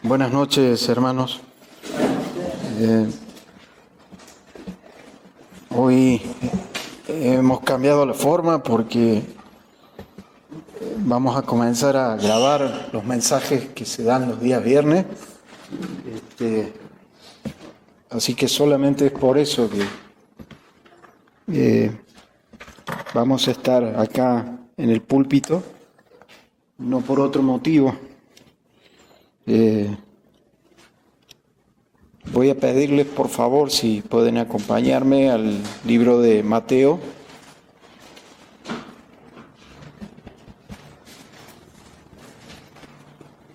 Buenas noches, hermanos. Hoy hemos cambiado la forma porque vamos a comenzar a grabar los mensajes que se dan los días viernes. Así que solamente es por eso que vamos a estar acá en el púlpito, no por otro motivo. Voy a pedirles por favor si pueden acompañarme al libro de Mateo.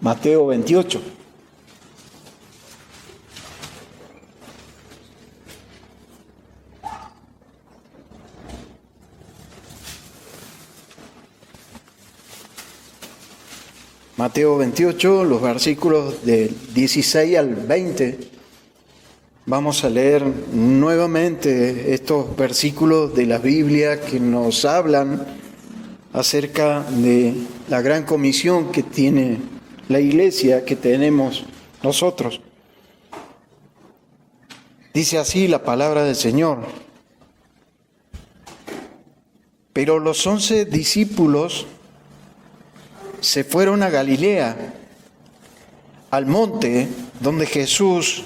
Mateo 28. Mateo 28, los versículos del 16 al 20. Vamos a leer nuevamente estos versículos de la Biblia que nos hablan acerca de la gran comisión que tiene la iglesia, que tenemos nosotros. Dice así la palabra del Señor. Pero los 11 discípulos se fueron a Galilea, al monte donde Jesús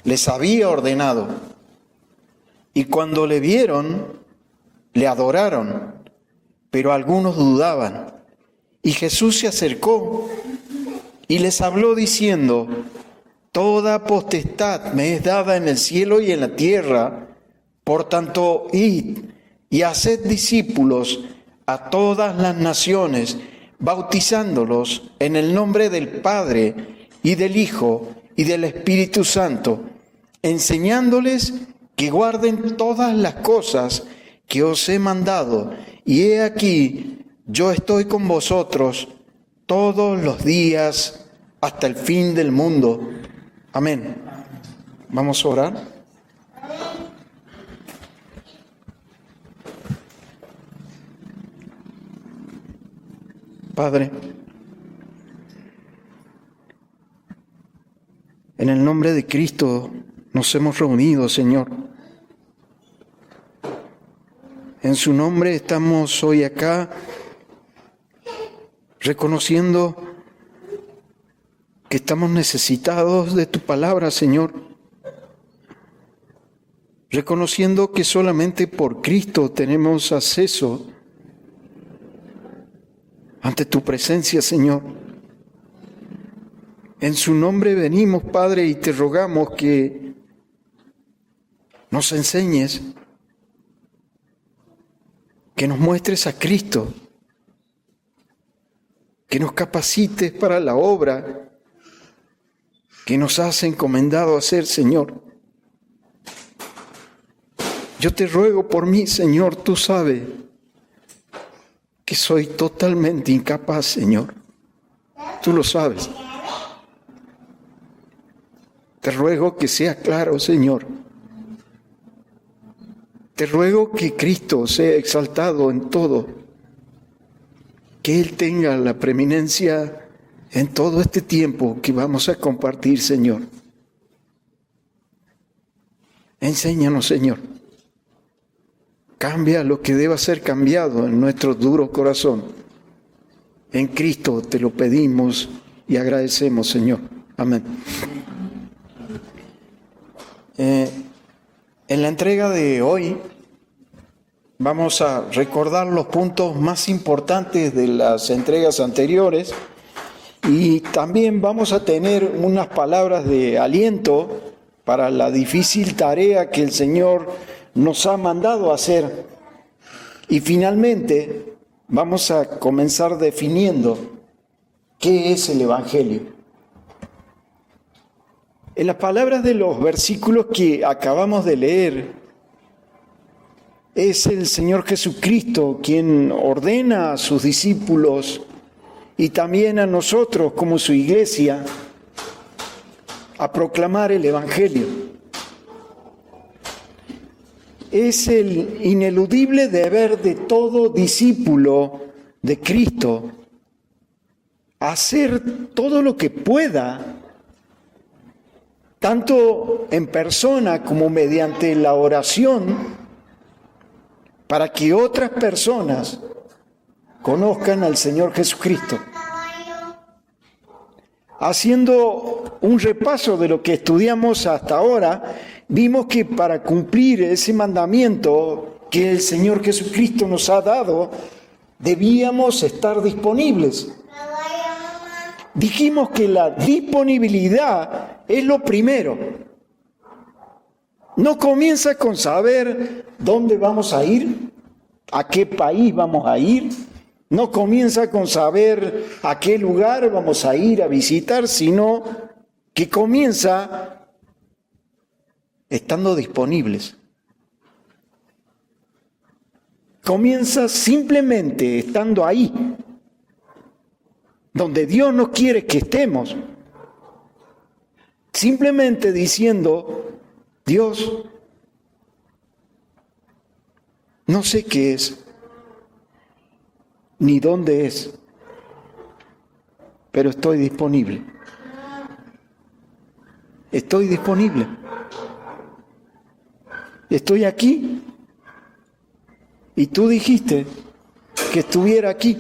les había ordenado. Y cuando le vieron, le adoraron, pero algunos dudaban. Y Jesús se acercó y les habló diciendo: Toda potestad me es dada en el cielo y en la tierra. Por tanto, id y haced discípulos a todas las naciones, bautizándolos en el nombre del Padre y del Hijo y del Espíritu Santo, enseñándoles que guarden todas las cosas que os he mandado. Y he aquí, yo estoy con vosotros todos los días hasta el fin del mundo. Amén. Vamos a orar. Padre, en el nombre de Cristo nos hemos reunido, Señor. En su nombre estamos hoy acá reconociendo que estamos necesitados de tu palabra, Señor. Reconociendo que solamente por Cristo tenemos acceso ante tu presencia, Señor. En su nombre venimos, Padre, y te rogamos que nos enseñes, que nos muestres a Cristo, que nos capacites para la obra que nos has encomendado hacer, Señor. Yo te ruego por mí, Señor, tú sabes que soy totalmente incapaz, Señor. Tú lo sabes. Te ruego que sea claro, Señor. Te ruego que Cristo sea exaltado en todo, que Él tenga la preeminencia en todo este tiempo que vamos a compartir, Señor. Enséñanos, Señor. Cambia lo que deba ser cambiado en nuestro duro corazón. En Cristo te lo pedimos y agradecemos, Señor. Amén. En la entrega de hoy vamos a recordar los puntos más importantes de las entregas anteriores y también vamos a tener unas palabras de aliento para la difícil tarea que el Señor nos ha mandado a hacer. Y finalmente vamos a comenzar definiendo qué es el Evangelio. En las palabras de los versículos que acabamos de leer, es el Señor Jesucristo quien ordena a sus discípulos y también a nosotros como su iglesia a proclamar el Evangelio. Es el ineludible deber de todo discípulo de Cristo hacer todo lo que pueda, tanto en persona como mediante la oración, para que otras personas conozcan al Señor Jesucristo. Haciendo un repaso de lo que estudiamos hasta ahora, vimos que para cumplir ese mandamiento que el Señor Jesucristo nos ha dado, debíamos estar disponibles. Dijimos que la disponibilidad es lo primero. No comienza con saber dónde vamos a ir, a qué país vamos a ir. No comienza con saber a qué lugar vamos a ir a visitar, sino que comienza estando disponibles. Comienza simplemente estando ahí, donde Dios no quiere que estemos. Simplemente diciendo, Dios, no sé qué es, ni dónde es, pero estoy disponible. Estoy disponible. Estoy aquí. Y tú dijiste que estuviera aquí.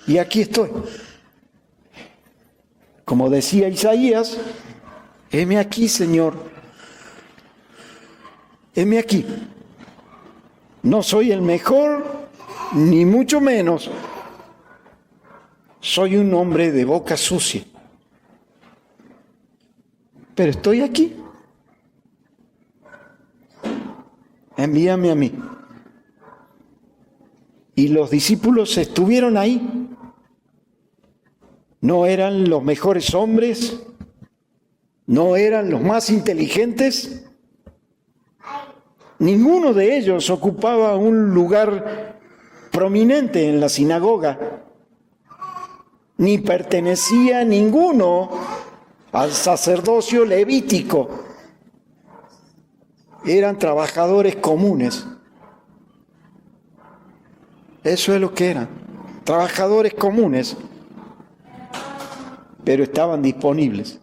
Y aquí estoy. Como decía Isaías, heme aquí, Señor. Heme aquí. No soy el mejor, ni mucho menos. Soy un hombre de boca sucia. Pero estoy aquí. Envíame a mí. Y los discípulos estuvieron ahí. No eran los mejores hombres, no eran los más inteligentes. Ninguno de ellos ocupaba un lugar prominente en la sinagoga, ni pertenecía ninguno al sacerdocio levítico. Eran trabajadores comunes. Eso es lo que eran, trabajadores comunes, pero estaban disponibles.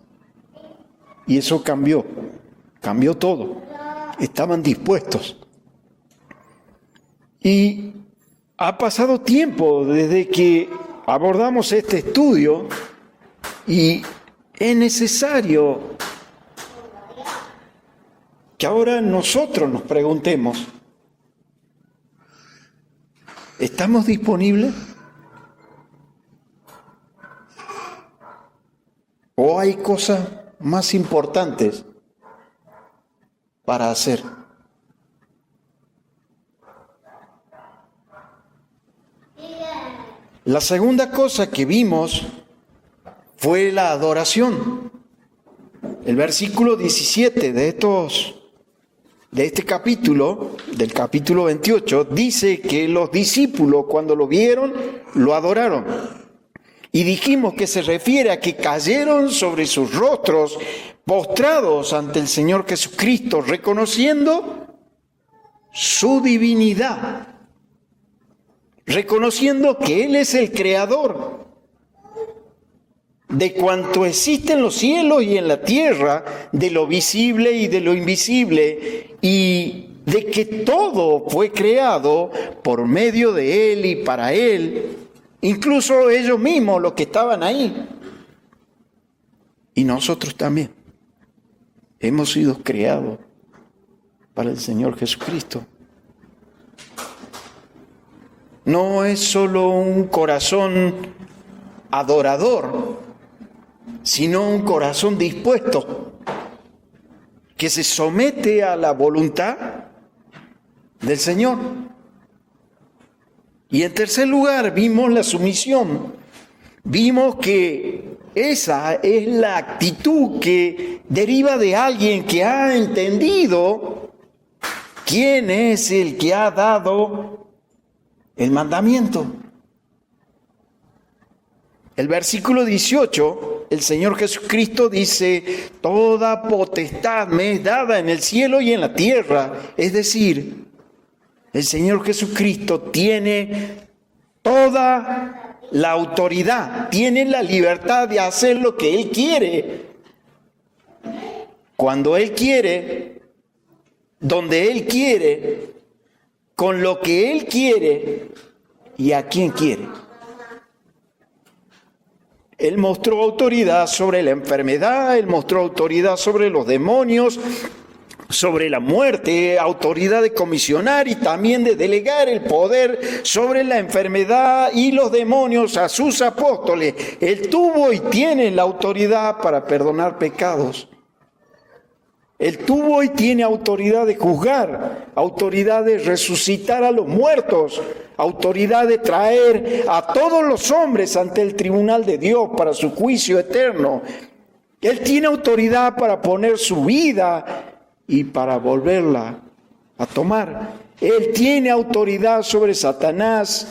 Y eso cambió todo. Estaban dispuestos. Y ha pasado tiempo desde que abordamos este estudio y es necesario que ahora nosotros nos preguntemos, ¿estamos disponibles? ¿O hay cosas más importantes para hacer? La segunda cosa que vimos fue la adoración. El versículo 17 de este capítulo, del capítulo 28, dice que los discípulos cuando lo vieron, lo adoraron. Y dijimos que se refiere a que cayeron sobre sus rostros, postrados ante el Señor Jesucristo, reconociendo su divinidad, reconociendo que Él es el creador de cuanto existe en los cielos y en la tierra, de lo visible y de lo invisible, y de que todo fue creado por medio de Él y para Él, incluso ellos mismos, los que estaban ahí. Y nosotros también hemos sido creados para el Señor Jesucristo. No es solo un corazón adorador, sino un corazón dispuesto, que se somete a la voluntad del Señor. Y en tercer lugar, vimos la sumisión. Vimos que esa es la actitud que deriva de alguien que ha entendido quién es el que ha dado el mandamiento. El versículo 18, el Señor Jesucristo dice, toda potestad me es dada en el cielo y en la tierra. Es decir, el Señor Jesucristo tiene toda la autoridad, tiene la libertad de hacer lo que Él quiere, cuando Él quiere, donde Él quiere, con lo que Él quiere y a quien quiere. Él mostró autoridad sobre la enfermedad, Él mostró autoridad sobre los demonios, sobre la muerte, autoridad de comisionar y también de delegar el poder sobre la enfermedad y los demonios a sus apóstoles. Él tuvo y tiene la autoridad para perdonar pecados. Él tuvo y tiene autoridad de juzgar, autoridad de resucitar a los muertos, autoridad de traer a todos los hombres ante el tribunal de Dios para su juicio eterno. Él tiene autoridad para poner su vida y para volverla a tomar. Él tiene autoridad sobre Satanás.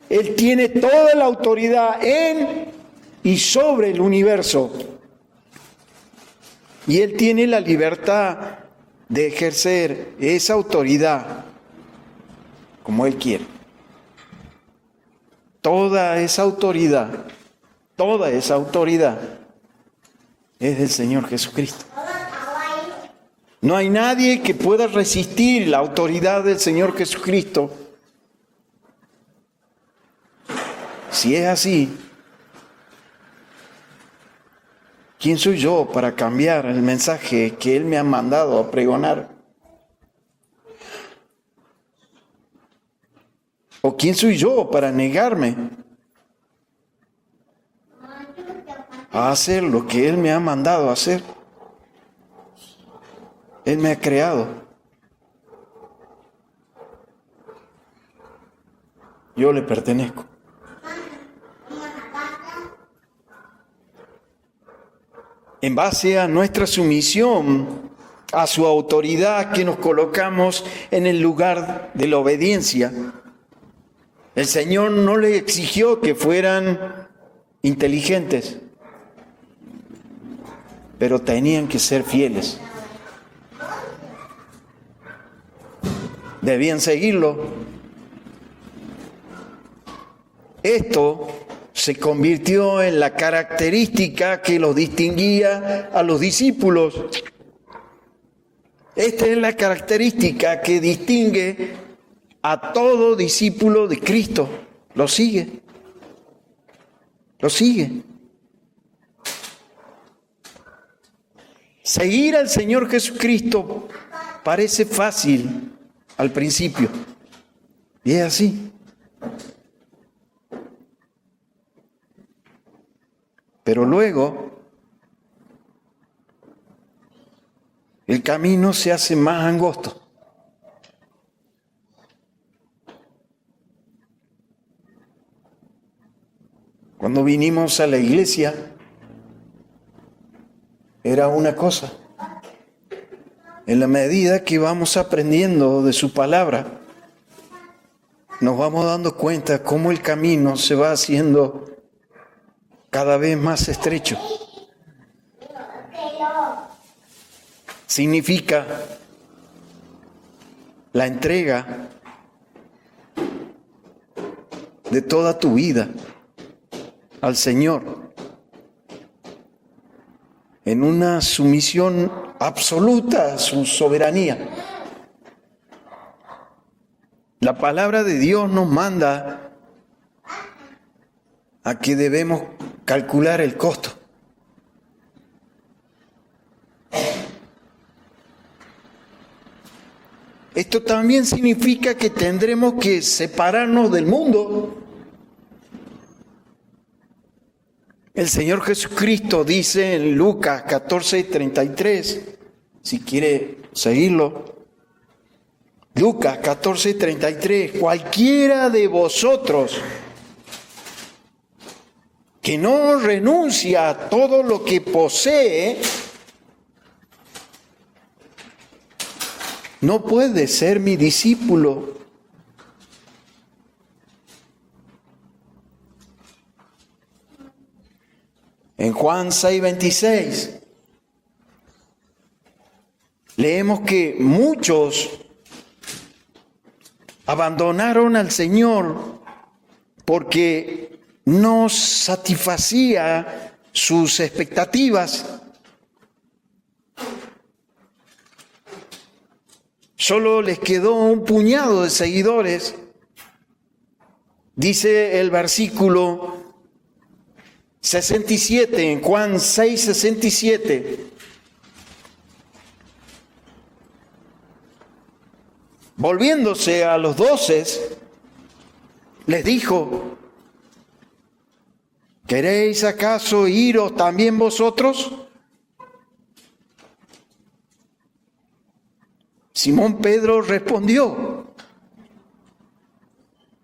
Él tiene toda la autoridad en y sobre el universo. Y Él tiene la libertad de ejercer esa autoridad como Él quiere. Toda esa autoridad es del Señor Jesucristo. No hay nadie que pueda resistir la autoridad del Señor Jesucristo. Si es así, ¿quién soy yo para cambiar el mensaje que Él me ha mandado a pregonar? ¿O quién soy yo para negarme a hacer lo que Él me ha mandado a hacer? Él me ha creado. Yo le pertenezco. En base a nuestra sumisión a su autoridad, que nos colocamos en el lugar de la obediencia. El Señor no le exigió que fueran inteligentes, pero tenían que ser fieles. Debían seguirlo. Esto se convirtió en la característica que los distinguía a los discípulos. Esta es la característica que distingue a todo discípulo de Cristo. Lo sigue. Lo sigue. Seguir al Señor Jesucristo parece fácil al principio. Y es así. Pero luego el camino se hace más angosto. Cuando vinimos a la iglesia era una cosa. En la medida que vamos aprendiendo de su palabra, nos vamos dando cuenta cómo el camino se va haciendo cada vez más estrecho. Significa la entrega de toda tu vida al Señor en una sumisión absoluta a su soberanía. La palabra de Dios nos manda a que debemos calcular el costo. Esto también significa que tendremos que separarnos del mundo. El Señor Jesucristo dice en Lucas 14:33, si quiere seguirlo, Lucas 14:33, cualquiera de vosotros que no renuncia a todo lo que posee, no puede ser mi discípulo. En Juan 6:26 leemos que muchos abandonaron al Señor porque no satisfacía sus expectativas. Solo les quedó un puñado de seguidores. Dice el versículo 67, en Juan 6:67. Volviéndose a los 12, les dijo: ¿queréis acaso iros también vosotros? Simón Pedro respondió,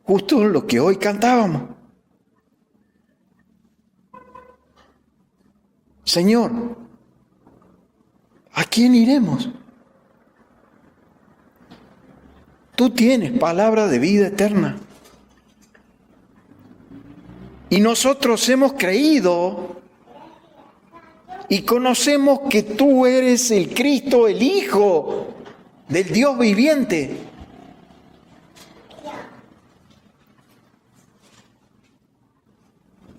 justo lo que hoy cantábamos: Señor, ¿a quién iremos? Tú tienes palabra de vida eterna. Y nosotros hemos creído y conocemos que tú eres el Cristo, el Hijo del Dios viviente.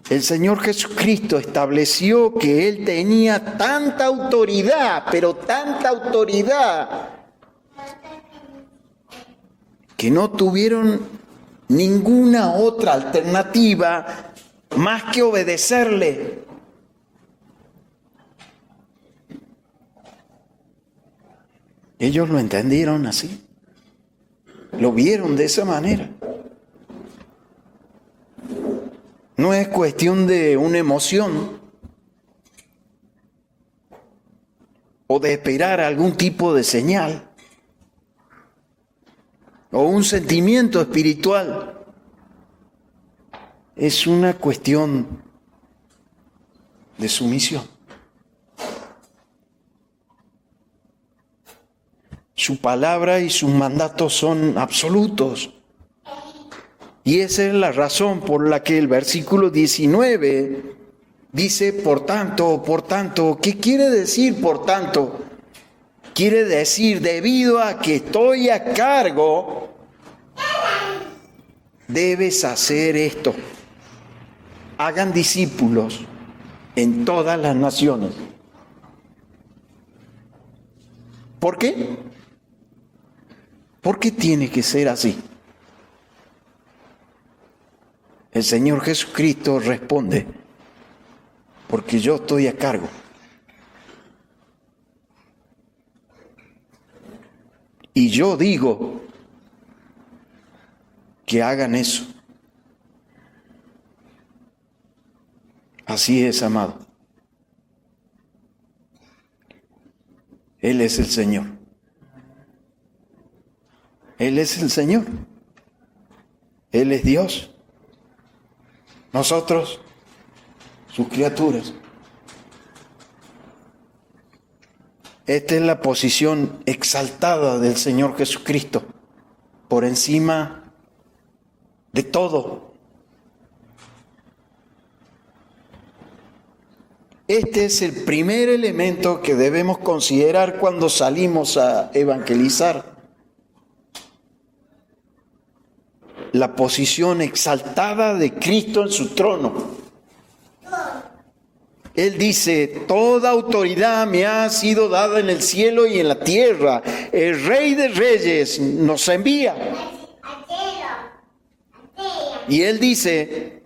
El Señor Jesucristo estableció que Él tenía tanta autoridad, pero tanta autoridad, que no tuvieron ninguna otra alternativa más que obedecerle. Ellos lo entendieron así, lo vieron de esa manera. No es cuestión de una emoción o de esperar algún tipo de señal o un sentimiento espiritual. Es una cuestión de sumisión. Su palabra y sus mandatos son absolutos. Y esa es la razón por la que el versículo 19 dice, por tanto, ¿qué quiere decir por tanto? Quiere decir, debido a que estoy a cargo, debes hacer esto. Hagan discípulos en todas las naciones. ¿Por qué? ¿Por qué tiene que ser así? El Señor Jesucristo responde, porque yo estoy a cargo. Y yo digo que hagan eso. Así es, amado. Él es el Señor. Él es el Señor. Él es Dios. Nosotros, sus criaturas. Esta es la posición exaltada del Señor Jesucristo, por encima de todo. Este es el primer elemento que debemos considerar cuando salimos a evangelizar. La posición exaltada de Cristo en su trono. Él dice, toda autoridad me ha sido dada en el cielo y en la tierra. El Rey de Reyes nos envía. Y Él dice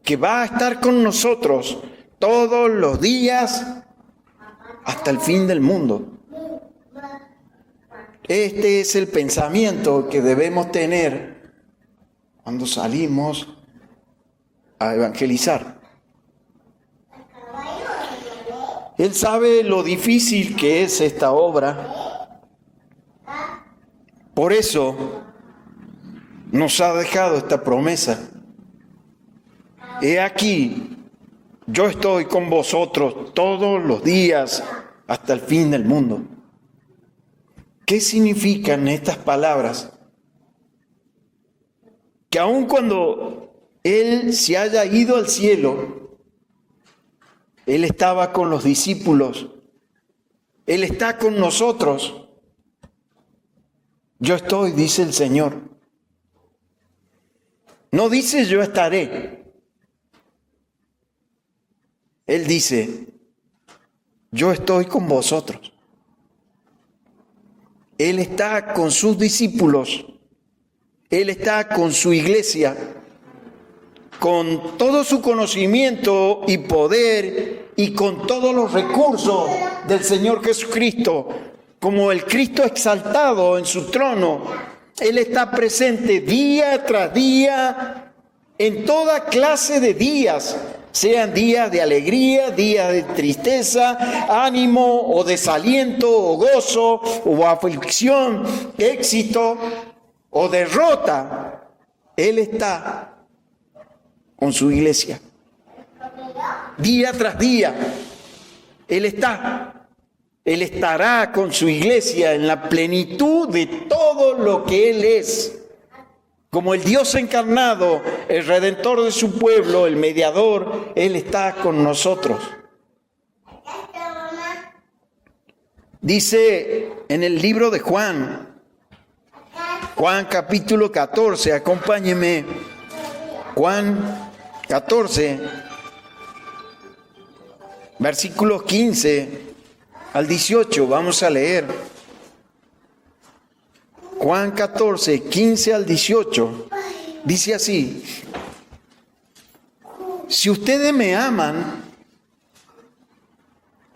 que va a estar con nosotros todos los días hasta el fin del mundo. Este es el pensamiento que debemos tener cuando salimos a evangelizar. Él sabe lo difícil que es esta obra. Por eso nos ha dejado esta promesa. He aquí, yo estoy con vosotros todos los días hasta el fin del mundo. ¿Qué significan estas palabras? Que aun cuando Él se haya ido al cielo, Él estaba con los discípulos, Él está con nosotros. Yo estoy, dice el Señor. No dice yo estaré, Él dice, yo estoy con vosotros. Él está con sus discípulos. Él está con su iglesia, con todo su conocimiento y poder y con todos los recursos del Señor Jesucristo, como el Cristo exaltado en su trono. Él está presente día tras día, en toda clase de días, sean días de alegría, días de tristeza, ánimo o desaliento o gozo o aflicción, éxito o derrota. Él está con su iglesia. Día tras día, Él está. Él estará con su iglesia en la plenitud de todo lo que Él es. Como el Dios encarnado, el Redentor de su pueblo, el mediador, Él está con nosotros. Dice en el libro de Juan capítulo 14, acompáñeme. Juan 14, versículos 15 al 18, vamos a leer. Juan 14, 15 al 18, dice así: si ustedes me aman,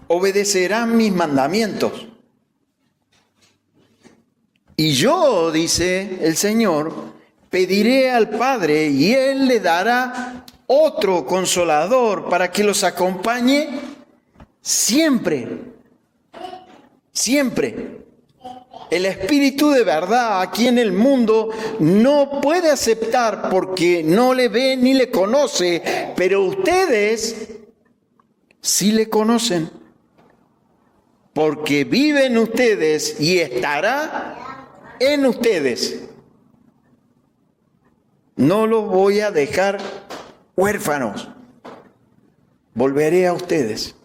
obedecerán mis mandamientos. Y yo, dice el Señor, pediré al Padre y Él le dará otro consolador para que los acompañe siempre. Siempre. El Espíritu de verdad aquí en el mundo no puede aceptar porque no le ve ni le conoce, pero ustedes sí le conocen, porque viven ustedes y estará en ustedes. No los voy a dejar huérfanos, volveré a ustedes.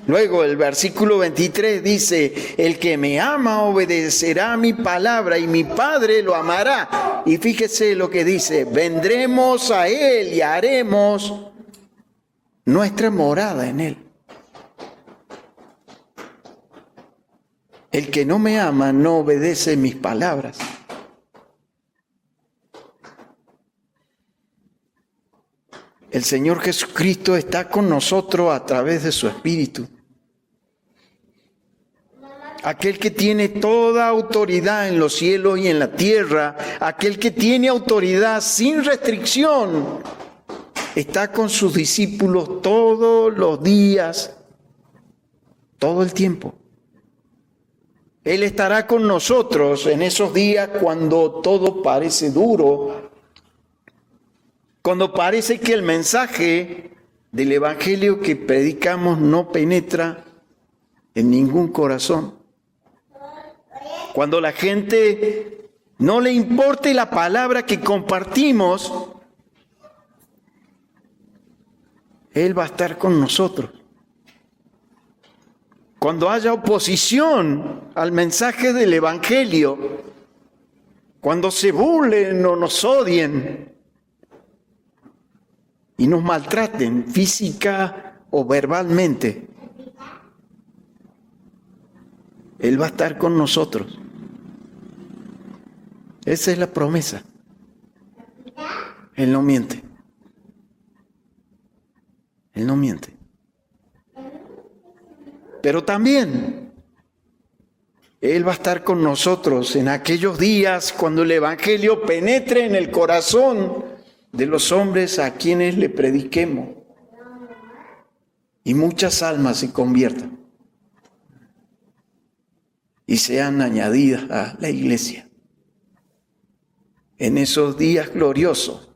Luego el versículo 23 dice, el que me ama obedecerá a mi palabra y mi Padre lo amará. Y fíjese lo que dice, vendremos a Él y haremos nuestra morada en Él. El que no me ama no obedece mis palabras. El Señor Jesucristo está con nosotros a través de su Espíritu. Aquel que tiene toda autoridad en los cielos y en la tierra, aquel que tiene autoridad sin restricción, está con sus discípulos todos los días, todo el tiempo. Él estará con nosotros en esos días cuando todo parece duro, cuando parece que el mensaje del Evangelio que predicamos no penetra en ningún corazón. Cuando la gente no le importe la palabra que compartimos, Él va a estar con nosotros. Cuando haya oposición al mensaje del Evangelio, cuando se burlen o nos odien, y nos maltraten física o verbalmente, Él va a estar con nosotros. Esa es la promesa. Él no miente. Él no miente. Pero también Él va a estar con nosotros en aquellos días cuando el Evangelio penetre en el corazón de los hombres a quienes le prediquemos y muchas almas se conviertan y sean añadidas a la iglesia. En esos días gloriosos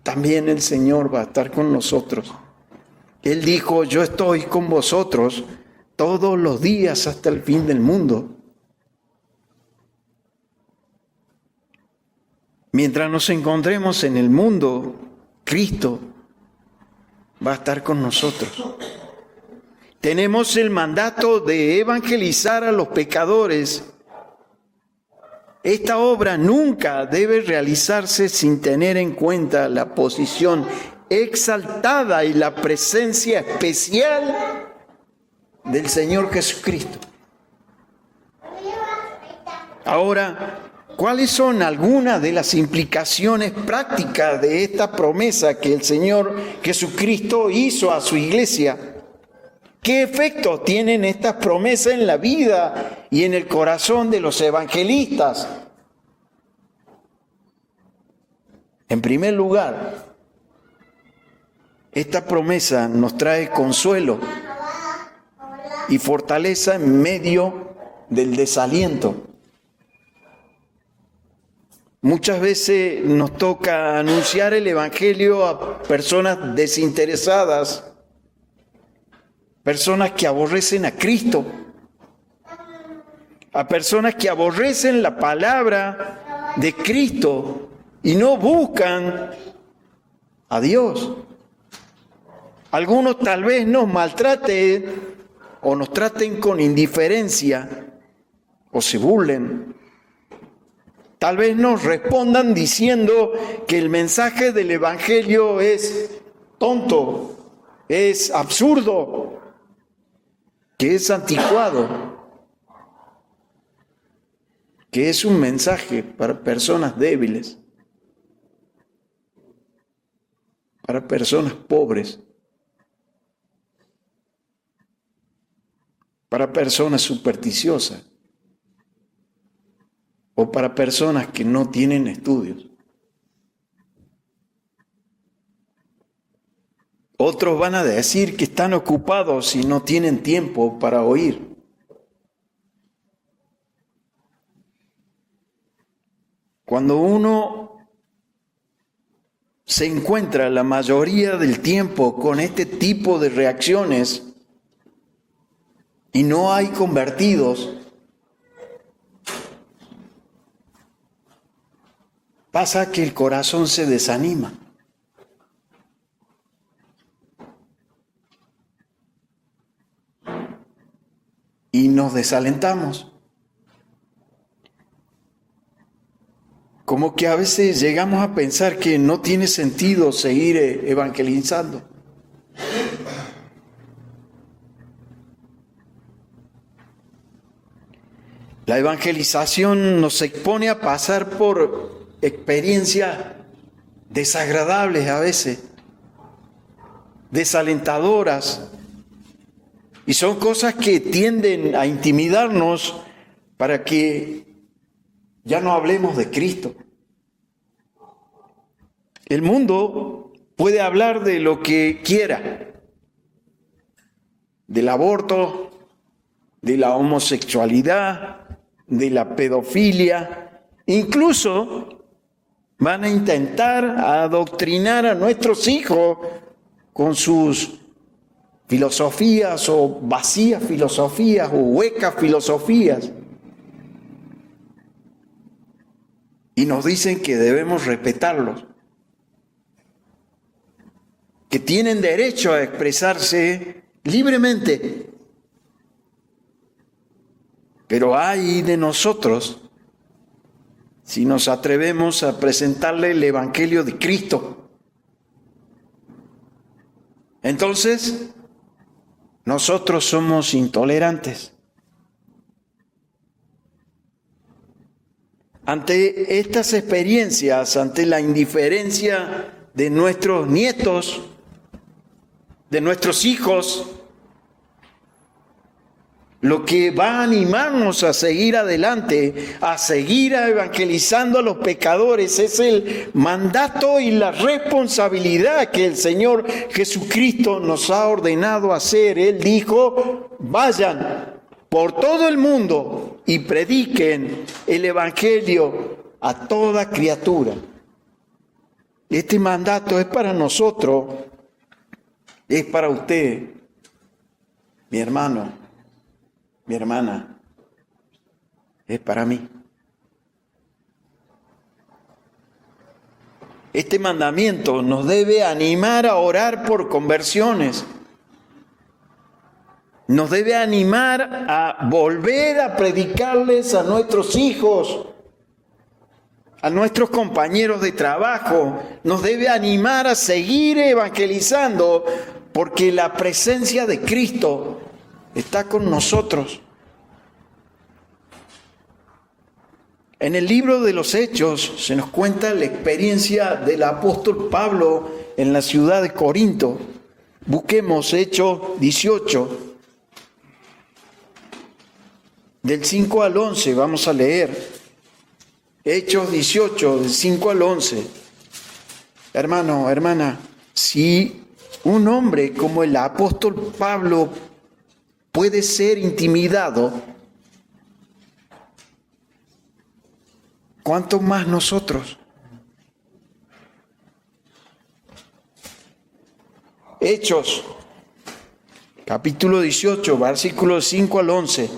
también el Señor va a estar con nosotros. Él dijo, yo estoy con vosotros todos los días hasta el fin del mundo. Mientras nos encontremos en el mundo, Cristo va a estar con nosotros. Tenemos el mandato de evangelizar a los pecadores. Esta obra nunca debe realizarse sin tener en cuenta la posición exaltada y la presencia especial del Señor Jesucristo. Ahora, ¿cuáles son algunas de las implicaciones prácticas de esta promesa que el Señor Jesucristo hizo a su iglesia? ¿Qué efecto tienen estas promesas en la vida y en el corazón de los evangelistas? En primer lugar, esta promesa nos trae consuelo y fortaleza en medio del desaliento. Muchas veces nos toca anunciar el Evangelio a personas desinteresadas, personas que aborrecen a Cristo, a personas que aborrecen la palabra de Cristo y no buscan a Dios. Algunos tal vez nos maltraten o nos traten con indiferencia o se burlen. Tal vez nos respondan diciendo que el mensaje del Evangelio es tonto, es absurdo, que es anticuado, que es un mensaje para personas débiles, para personas pobres, para personas supersticiosas o para personas que no tienen estudios. Otros van a decir que están ocupados y no tienen tiempo para oír. Cuando uno se encuentra la mayoría del tiempo con este tipo de reacciones y no hay convertidos, pasa que el corazón se desanima. Y nos desalentamos. Como que a veces llegamos a pensar que no tiene sentido seguir evangelizando. La evangelización nos expone a pasar por experiencias desagradables a veces, desalentadoras, y son cosas que tienden a intimidarnos para que ya no hablemos de Cristo. El mundo puede hablar de lo que quiera, del aborto, de la homosexualidad, de la pedofilia, incluso van a intentar adoctrinar a nuestros hijos con sus filosofías o vacías filosofías o huecas filosofías. Y nos dicen que debemos respetarlos, que tienen derecho a expresarse libremente. Pero ay de nosotros si nos atrevemos a presentarle el Evangelio de Cristo. Entonces, nosotros somos intolerantes. Ante estas experiencias, ante la indiferencia de nuestros nietos, de nuestros hijos, lo que va a animarnos a seguir adelante, a seguir evangelizando a los pecadores, es el mandato y la responsabilidad que el Señor Jesucristo nos ha ordenado hacer. Él dijo: vayan por todo el mundo y prediquen el Evangelio a toda criatura. Este mandato es para nosotros, es para usted, mi hermano, mi hermana, es para mí. Este mandamiento nos debe animar a orar por conversiones. Nos debe animar a volver a predicarles a nuestros hijos, a nuestros compañeros de trabajo, nos debe animar a seguir evangelizando, porque la presencia de Cristo está con nosotros. En el libro de los Hechos se nos cuenta la experiencia del apóstol Pablo en la ciudad de Corinto. Busquemos Hechos 18, del 5 al 11, vamos a leer. Hechos 18, del 5 al 11. Hermano, hermana, si un hombre como el apóstol Pablo puede ser intimidado, ¿cuánto más nosotros? Hechos, capítulo 18, versículos 5 al 11.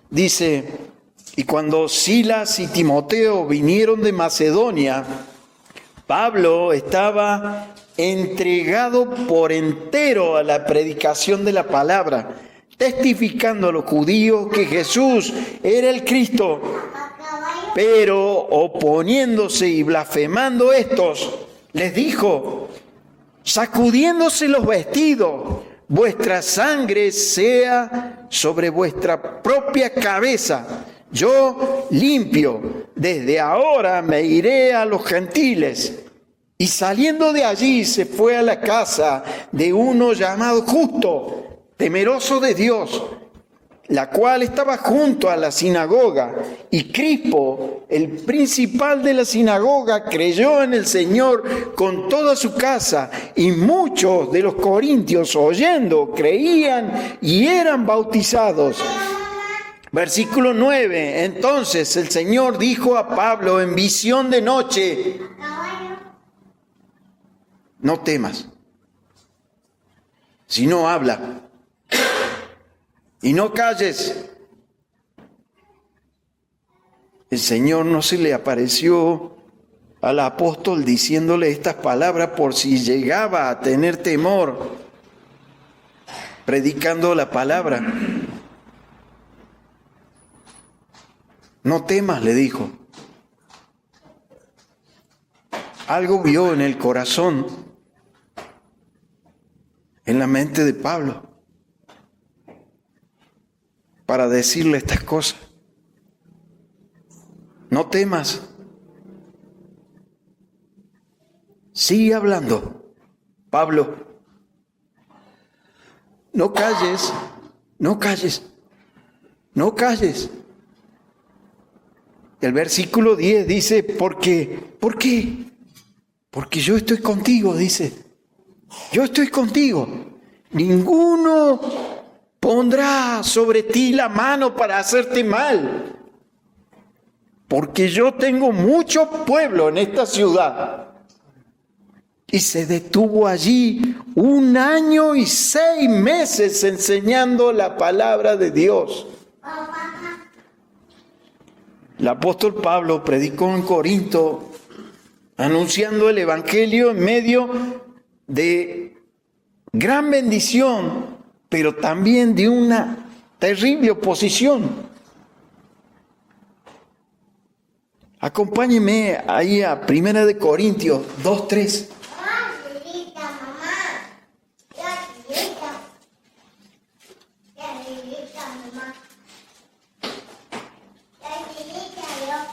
Dice: y cuando Silas y Timoteo vinieron de Macedonia, Pablo estaba entregado por entero a la predicación de la palabra, testificando a los judíos que Jesús era el Cristo. Pero oponiéndose y blasfemando estos, les dijo, sacudiéndose los vestidos, vuestra sangre sea sobre vuestra propia cabeza. Yo limpio, desde ahora me iré a los gentiles. Y saliendo de allí se fue a la casa de uno llamado Justo, temeroso de Dios, la cual estaba junto a la sinagoga. Y Crispo, el principal de la sinagoga, creyó en el Señor con toda su casa, y muchos de los corintios, oyendo, creían y eran bautizados. Versículo 9. Entonces el Señor dijo a Pablo en visión de noche: no temas, sino habla, y no calles. El Señor no se le apareció al apóstol diciéndole estas palabras por si llegaba a tener temor predicando la palabra. No temas, le dijo. Algo vio en el corazón, en la mente de Pablo, para decirle estas cosas. No temas. Sigue hablando, Pablo. No calles, no calles, no calles. El versículo 10 dice, ¿por qué? ¿Por qué? Porque yo estoy contigo, dice. Yo estoy contigo. Ninguno pondrá sobre ti la mano para hacerte mal. Porque yo tengo mucho pueblo en esta ciudad. Y se detuvo allí 1 año y 6 meses enseñando la palabra de Dios. El apóstol Pablo predicó en Corinto, anunciando el evangelio en medio de gran bendición, pero también de una terrible oposición. Acompáñeme ahí a 1 Corintios 2:3.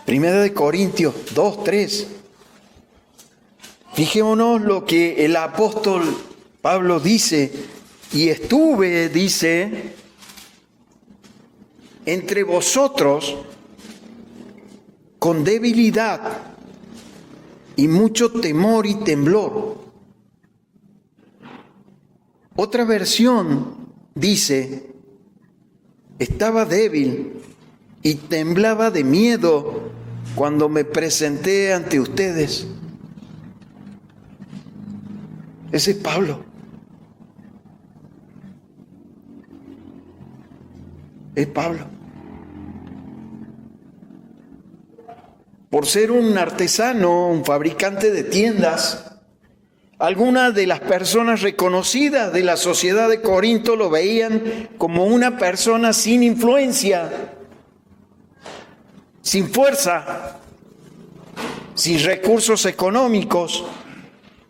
Primera de Corintios 2:3. Fijémonos lo que el apóstol Pablo dice. Y estuve, dice, entre vosotros con debilidad y mucho temor y temblor. Otra versión dice, estaba débil y temblaba de miedo cuando me presenté ante ustedes. Ese es Pablo. Es Pablo. Por ser un artesano, un fabricante de tiendas, algunas de las personas reconocidas de la sociedad de Corinto lo veían como una persona sin influencia, sin fuerza. sin recursos económicos.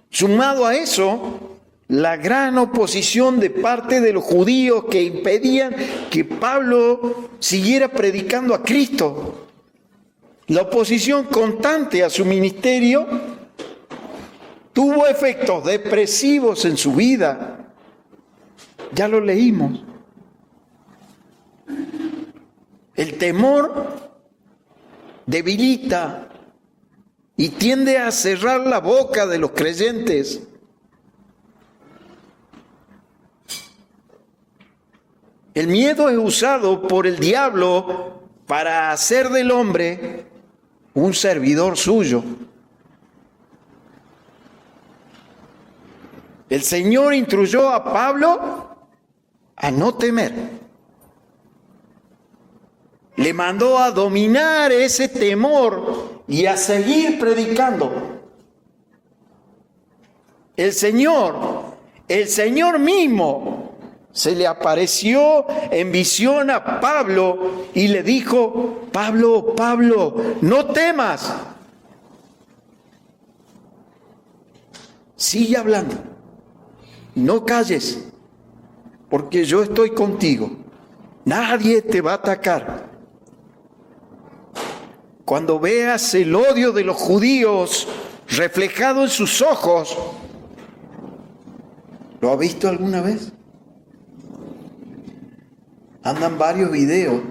Sumado a eso, la gran oposición de parte de los judíos que impedían que Pablo siguiera predicando a Cristo. La oposición constante a su ministerio tuvo efectos depresivos en su vida. Ya lo leímos. El temor debilita y tiende a cerrar la boca de los creyentes. El miedo es usado por el diablo para hacer del hombre un servidor suyo. El Señor instruyó a Pablo a no temer. Le mandó a dominar ese temor y a seguir predicando. El Señor mismo se le apareció en visión a Pablo y le dijo: Pablo, Pablo, no temas. Sigue hablando, no calles, porque yo estoy contigo. Nadie te va a atacar. Cuando veas el odio de los judíos reflejado en sus ojos, ¿lo ha visto alguna vez? Andan varios videos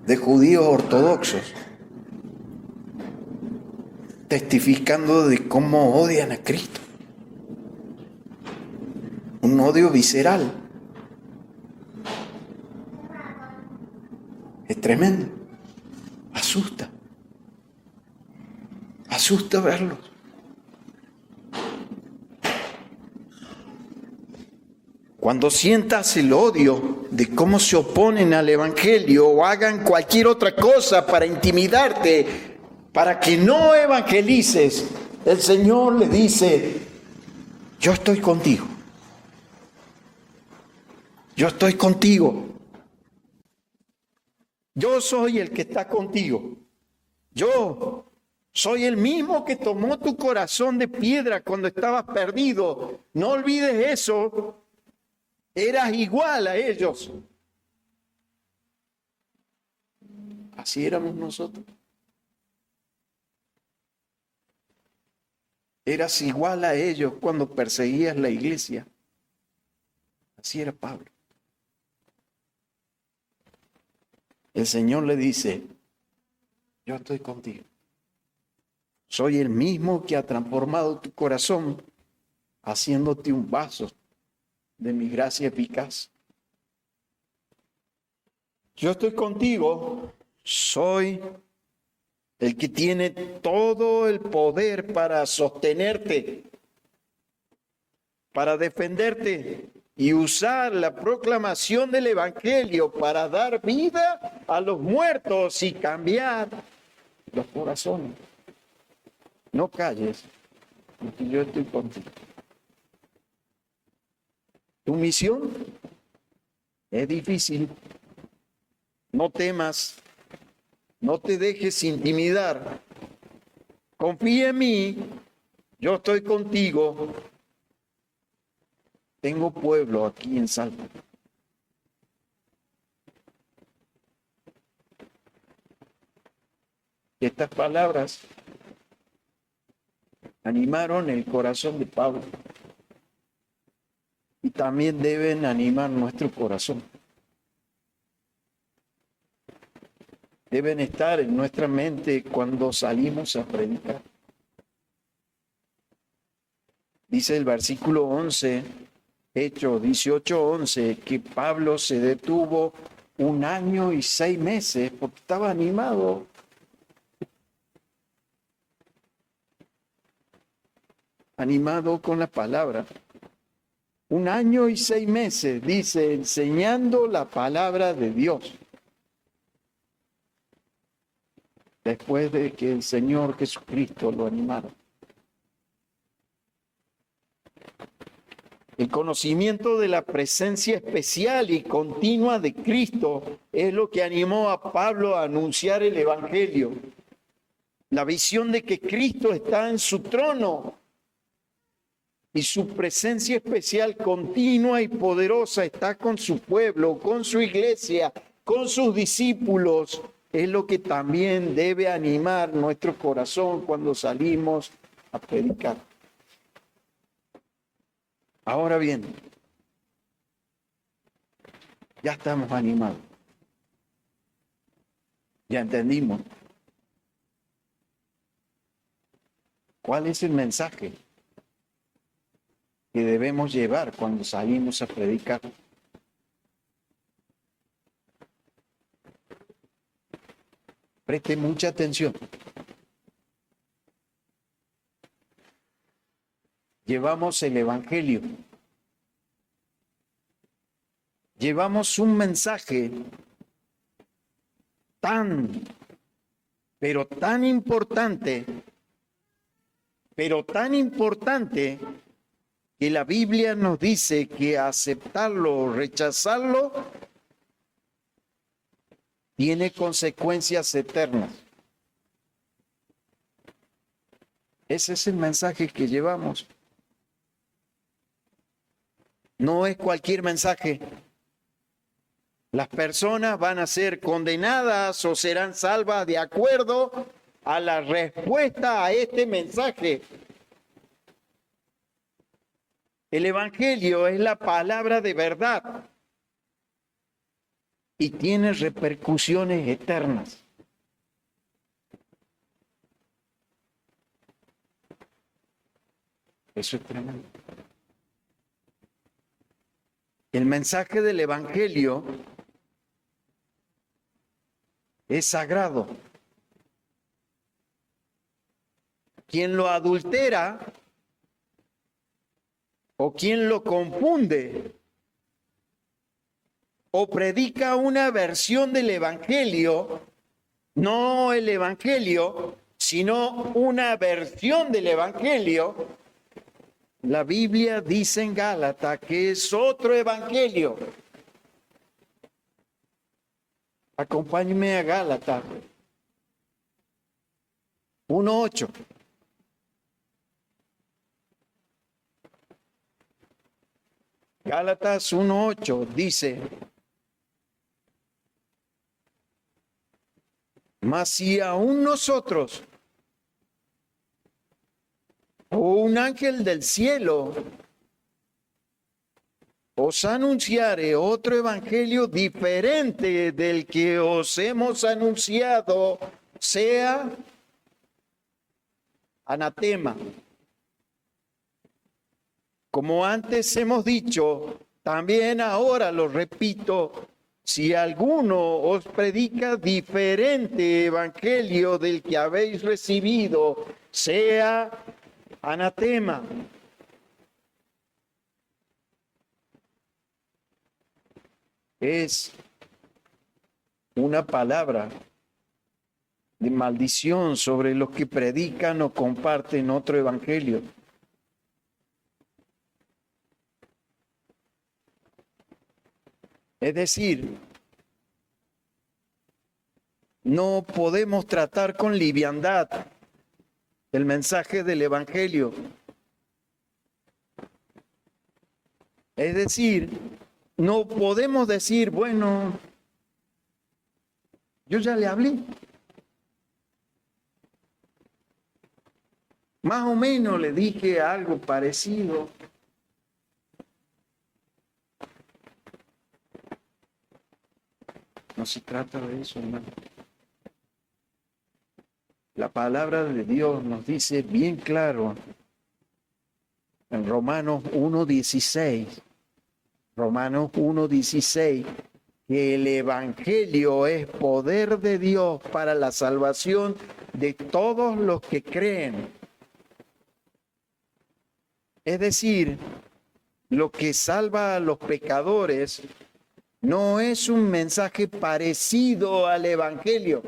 de judíos ortodoxos testificando de cómo odian a Cristo. Un odio visceral. Es tremendo. Asusta. Asusta verlos. Cuando sientas el odio de cómo se oponen al Evangelio o hagan cualquier otra cosa para intimidarte, para que no evangelices, el Señor le dice: yo estoy contigo. Yo estoy contigo. Yo soy el que está contigo. Yo soy el mismo que tomó tu corazón de piedra cuando estabas perdido. No olvides eso. Eras igual a ellos. Así éramos nosotros. Eras igual a ellos cuando perseguías la iglesia. Así era Pablo. El Señor le dice: yo estoy contigo. Soy el mismo que ha transformado tu corazón, haciéndote un vaso de mi gracia eficaz. Yo estoy contigo. Soy el que tiene todo el poder para sostenerte, para defenderte y usar la proclamación del Evangelio para dar vida a los muertos y cambiar los corazones. No calles, porque yo estoy contigo. Tu misión es difícil. No temas, no te dejes intimidar. Confía en mí, yo estoy contigo. Tengo pueblo aquí en Salta. Estas palabras animaron el corazón de Pablo y también deben animar nuestro corazón. Deben estar en nuestra mente cuando salimos a predicar. Dice el versículo 11, Hechos 18:11, que Pablo se detuvo 1 año y 6 meses porque estaba animado. Animado con la palabra. 1 año y 6 meses, dice, enseñando la palabra de Dios. Después de que el Señor Jesucristo lo animara. El conocimiento de la presencia especial y continua de Cristo es lo que animó a Pablo a anunciar el Evangelio. La visión de que Cristo está en su trono y su presencia especial, continua y poderosa está con su pueblo, con su iglesia, con sus discípulos, es lo que también debe animar nuestro corazón cuando salimos a predicar. Ahora bien, ya estamos animados. Ya entendimos. ¿Cuál es el mensaje que debemos llevar cuando salimos a predicar? Preste mucha atención. Llevamos el Evangelio. Llevamos un mensaje pero tan importante, que la Biblia nos dice que aceptarlo o rechazarlo tiene consecuencias eternas. Ese es el mensaje que llevamos. No es cualquier mensaje. Las personas van a ser condenadas o serán salvas de acuerdo a la respuesta a este mensaje. El Evangelio es la palabra de verdad y tiene repercusiones eternas. Eso es tremendo. El mensaje del Evangelio es sagrado. Quien lo adultera o quien lo confunde o predica una versión del Evangelio, no el Evangelio, sino una versión del Evangelio, la Biblia dice en Gálatas que es otro Evangelio. Acompáñeme a Gálatas 1:8. Gálatas 1:8 dice: mas si aún nosotros o un ángel del cielo os anunciare otro evangelio diferente del que os hemos anunciado, sea anatema. Como antes hemos dicho, también ahora lo repito, si alguno os predica diferente evangelio del que habéis recibido, sea anatema. Es una palabra de maldición sobre los que predican o comparten otro evangelio. Es decir, no podemos tratar con liviandad el mensaje del evangelio. Es decir, no podemos decir, bueno, yo ya le hablé. Más o menos le dije algo parecido. No se trata de eso, hermano. La palabra de Dios nos dice bien claro en Romanos 1:16, que el Evangelio es poder de Dios para la salvación de todos los que creen. Es decir, lo que salva a los pecadores no es un mensaje parecido al Evangelio.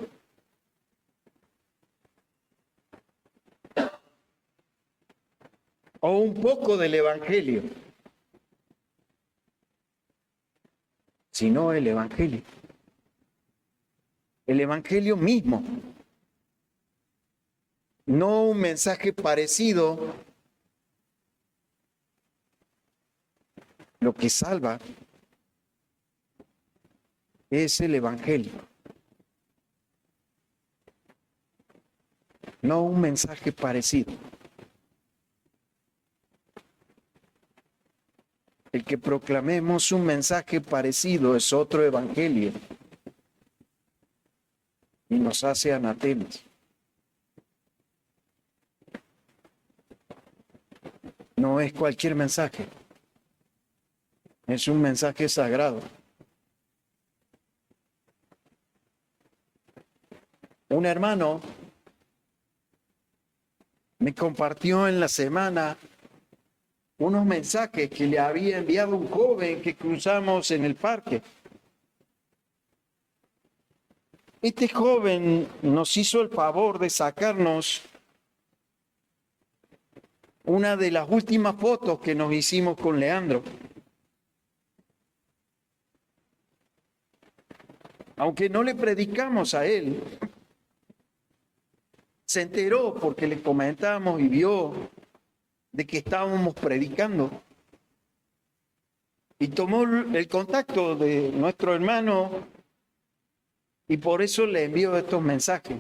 O un poco del Evangelio, sino el Evangelio. El Evangelio mismo. un mensaje parecido, lo que salva es el Evangelio. No un mensaje parecido. El que proclamemos un mensaje parecido es otro evangelio y nos hace anatemas. No es cualquier mensaje, es un mensaje sagrado. Un hermano me compartió en la semana unos mensajes que le había enviado un joven que cruzamos en el parque. Este joven nos hizo el favor de sacarnos una de las últimas fotos que nos hicimos con Leandro. Aunque no le predicamos a él, se enteró porque le comentamos y vio de que estábamos predicando. Y tomó el contacto de nuestro hermano y por eso le envió estos mensajes.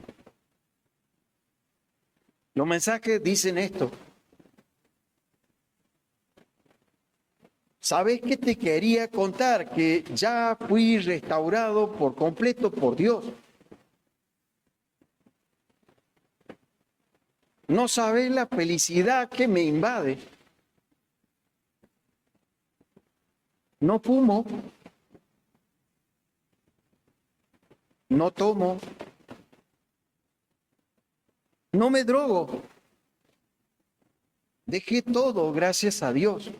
Los mensajes dicen esto. ¿Sabes qué te quería contar? Que ya fui restaurado por completo por Dios. No sabes la felicidad que me invade. No fumo, no tomo, no me drogo. Dejé todo, gracias a Dios.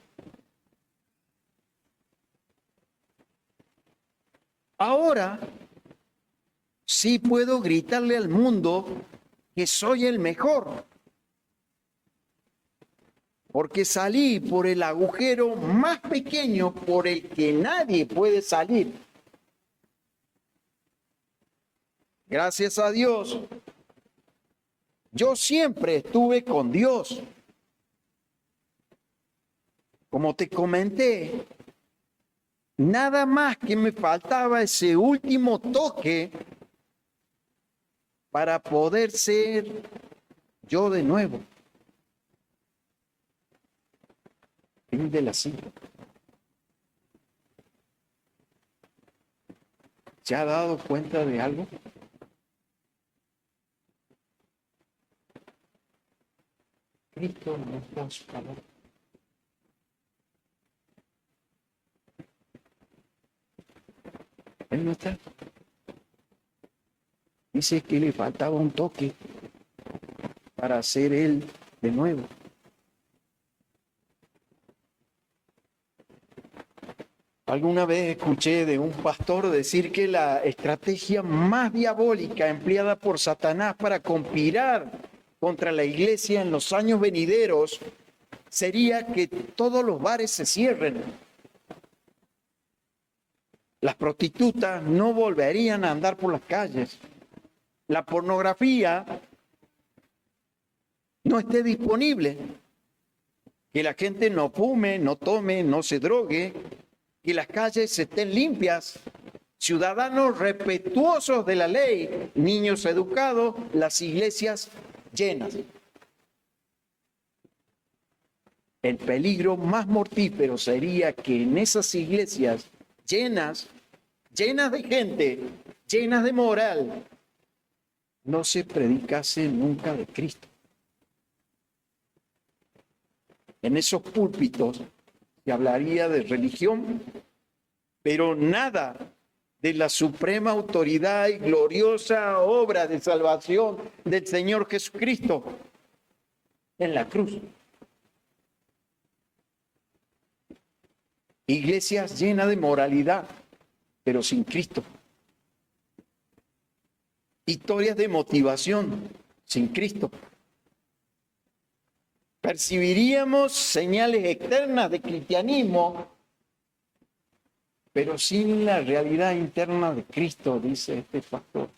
Ahora sí puedo gritarle al mundo que soy el mejor, porque salí por el agujero más pequeño por el que nadie puede salir. Gracias a Dios, yo siempre estuve con Dios. Como te comenté, nada más que me faltaba ese último toque para poder ser yo de nuevo. Fin de la cita. ¿Se ha dado cuenta de algo? Cristo no está a su favor. Él no está. Dice que le faltaba un toque para ser él de nuevo. Alguna vez escuché de un pastor decir que la estrategia más diabólica empleada por Satanás para conspirar contra la iglesia en los años venideros sería que todos los bares se cierren. Las prostitutas no volverían a andar por las calles. La pornografía no esté disponible. Que la gente no fume, no tome, no se drogue. Que las calles estén limpias. Ciudadanos respetuosos de la ley. Niños educados. Las iglesias llenas. El peligro más mortífero sería que en esas iglesias llenas de gente, llenas de moral, no se predicase nunca de Cristo. En esos púlpitos se hablaría de religión, pero nada de la suprema autoridad y gloriosa obra de salvación del Señor Jesucristo en la cruz. Iglesias llenas de moralidad, pero sin Cristo. Historias de motivación, sin Cristo. Percibiríamos señales externas de cristianismo, pero sin la realidad interna de Cristo, dice este pastor.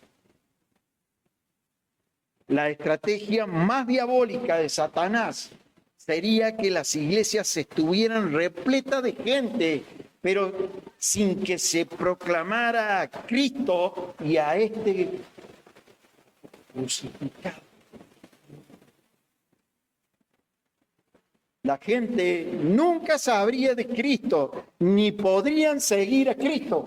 la estrategia más diabólica de Satanás sería que las iglesias estuvieran repletas de gente, pero sin que se proclamara a Cristo y a este crucificado. La gente nunca sabría de Cristo, ni podrían seguir a Cristo.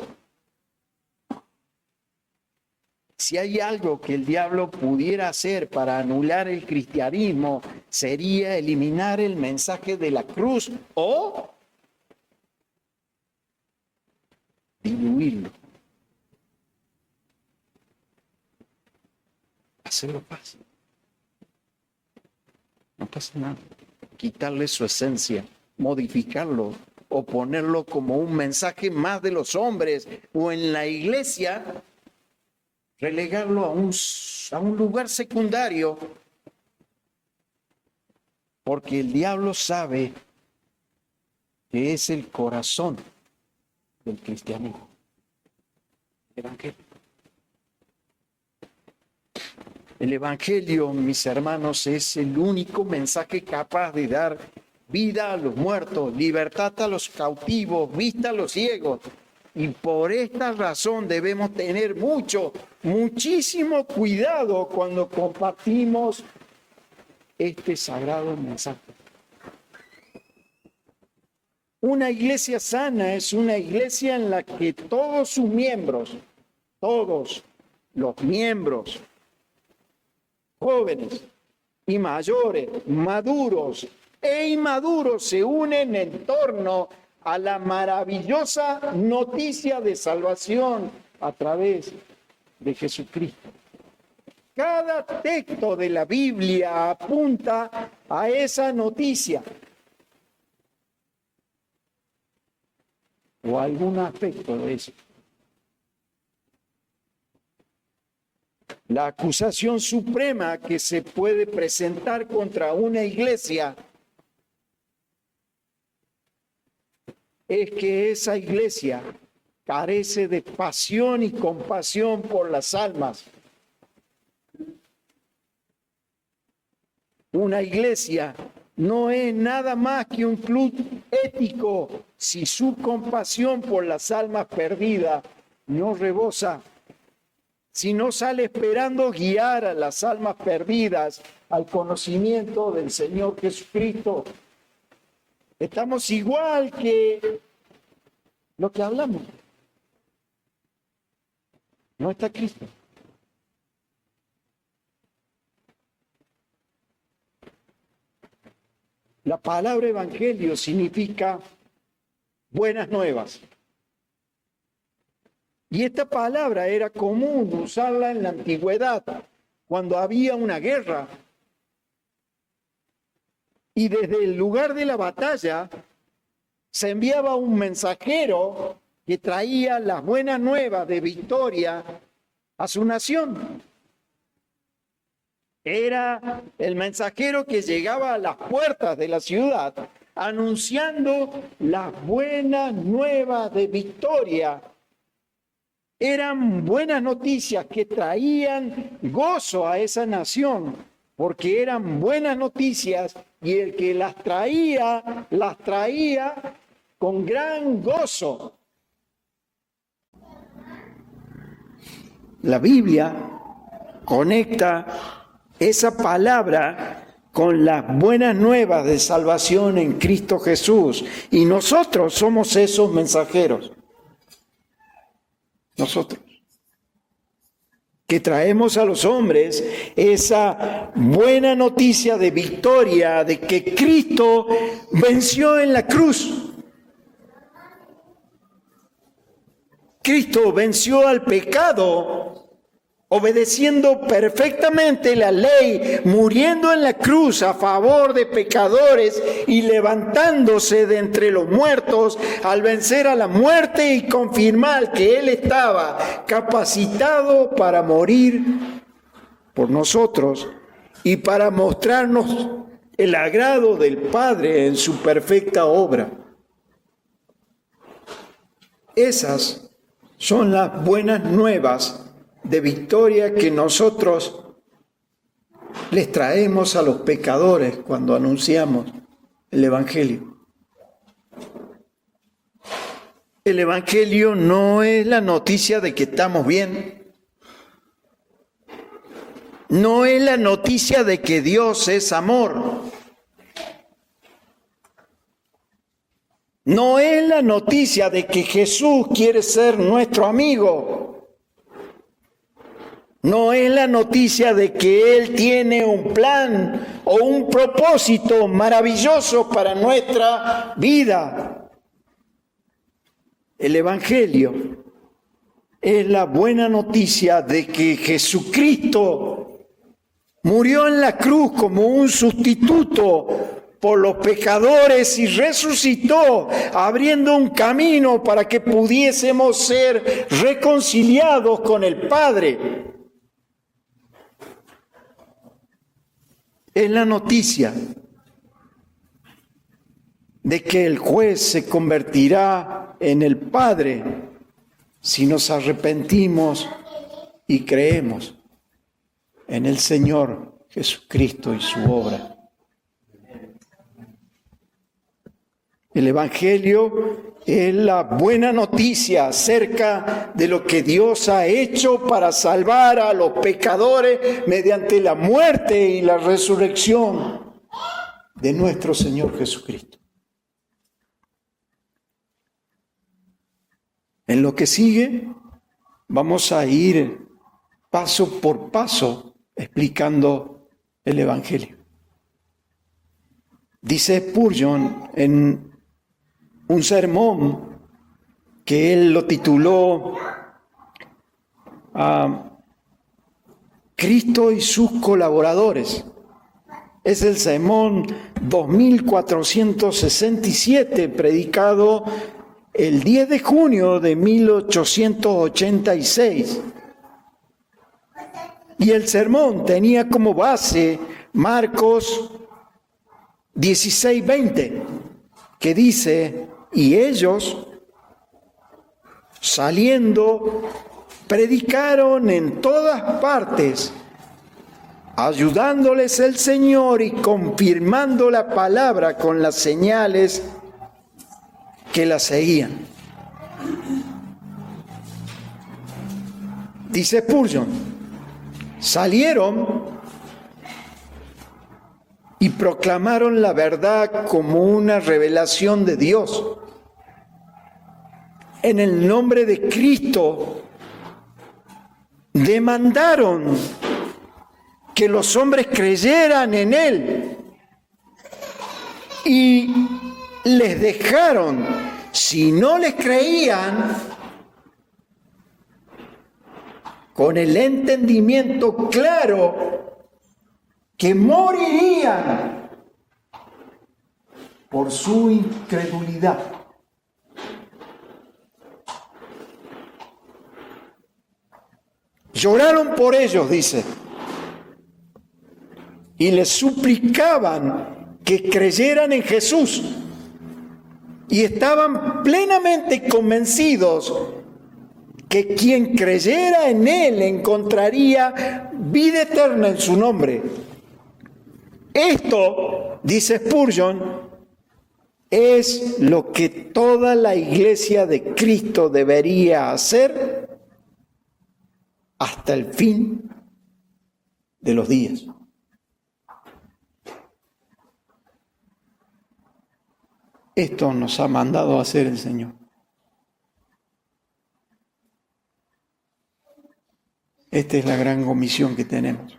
Si hay algo que el diablo pudiera hacer para anular el cristianismo, sería eliminar el mensaje de la cruz o diluirlo. Hacerlo fácil. No pasa nada. Quitarle su esencia, modificarlo o ponerlo como un mensaje más de los hombres o en la iglesia, relegarlo a un lugar secundario, porque el diablo sabe que es el corazón del cristianismo. Evangelio. El Evangelio, mis hermanos, es el único mensaje capaz de dar vida a los muertos, libertad a los cautivos, vista a los ciegos. Y por esta razón debemos tener muchísimo cuidado cuando compartimos este sagrado mensaje. Una iglesia sana es una iglesia en la que todos los miembros, jóvenes y mayores, maduros e inmaduros, se unen en torno a la maravillosa noticia de salvación a través de Jesucristo. Cada texto de la Biblia apunta a esa noticia o algún aspecto de eso. La acusación suprema que se puede presentar contra una iglesia es que esa iglesia carece de pasión y compasión por las almas. Una iglesia no es nada más que un club ético si su compasión por las almas perdidas no rebosa, si no sale esperando guiar a las almas perdidas al conocimiento del Señor Jesucristo. Estamos igual que lo que hablamos. No está Cristo. La palabra evangelio significa buenas nuevas. Y esta palabra era común usarla en la antigüedad, cuando había una guerra. Y desde el lugar de la batalla se enviaba un mensajero que traía las buenas nuevas de victoria a su nación. Era el mensajero que llegaba a las puertas de la ciudad anunciando las buenas nuevas de victoria. Eran buenas noticias que traían gozo a esa nación, porque eran buenas noticias y el que las traía con gran gozo. La Biblia conecta esa palabra con las buenas nuevas de salvación en Cristo Jesús. Y nosotros somos esos mensajeros. Nosotros. Que traemos a los hombres esa buena noticia de victoria, de que Cristo venció en la cruz. Cristo venció al pecado, obedeciendo perfectamente la ley, muriendo en la cruz a favor de pecadores y levantándose de entre los muertos al vencer a la muerte y confirmar que Él estaba capacitado para morir por nosotros y para mostrarnos el agrado del Padre en su perfecta obra. Esas son las buenas nuevas de victoria que nosotros les traemos a los pecadores cuando anunciamos el Evangelio. El Evangelio no es la noticia de que estamos bien. No es la noticia de que Dios es amor. No es la noticia de que Jesús quiere ser nuestro amigo. No es la noticia de que Él tiene un plan o un propósito maravilloso para nuestra vida. El Evangelio es la buena noticia de que Jesucristo murió en la cruz como un sustituto por los pecadores y resucitó, abriendo un camino para que pudiésemos ser reconciliados con el Padre. Es la noticia de que el juez se convertirá en el Padre si nos arrepentimos y creemos en el Señor Jesucristo y su obra. El Evangelio es la buena noticia acerca de lo que Dios ha hecho para salvar a los pecadores mediante la muerte y la resurrección de nuestro Señor Jesucristo. En lo que sigue, vamos a ir paso por paso explicando el Evangelio. Dice Spurgeon en un sermón que él lo tituló Cristo y sus colaboradores. Es el sermón 2467, predicado el 10 de junio de 1886. Y el sermón tenía como base Marcos 16:20, que dice: y ellos, saliendo, predicaron en todas partes, ayudándoles el Señor y confirmando la palabra con las señales que la seguían. Dice Spurgeon: salieron y proclamaron la verdad como una revelación de Dios. En el nombre de Cristo, demandaron que los hombres creyeran en Él y les dejaron, si no les creían, con el entendimiento claro que morirían por su incredulidad. Lloraron por ellos, dice, y les suplicaban que creyeran en Jesús, y estaban plenamente convencidos que quien creyera en Él encontraría vida eterna en su nombre. Esto, dice Spurgeon, es lo que toda la iglesia de Cristo debería hacer hasta el fin de los días. Esto nos ha mandado a hacer el Señor. Esta es la gran comisión que tenemos.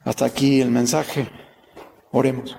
Hasta aquí el mensaje. Oremos.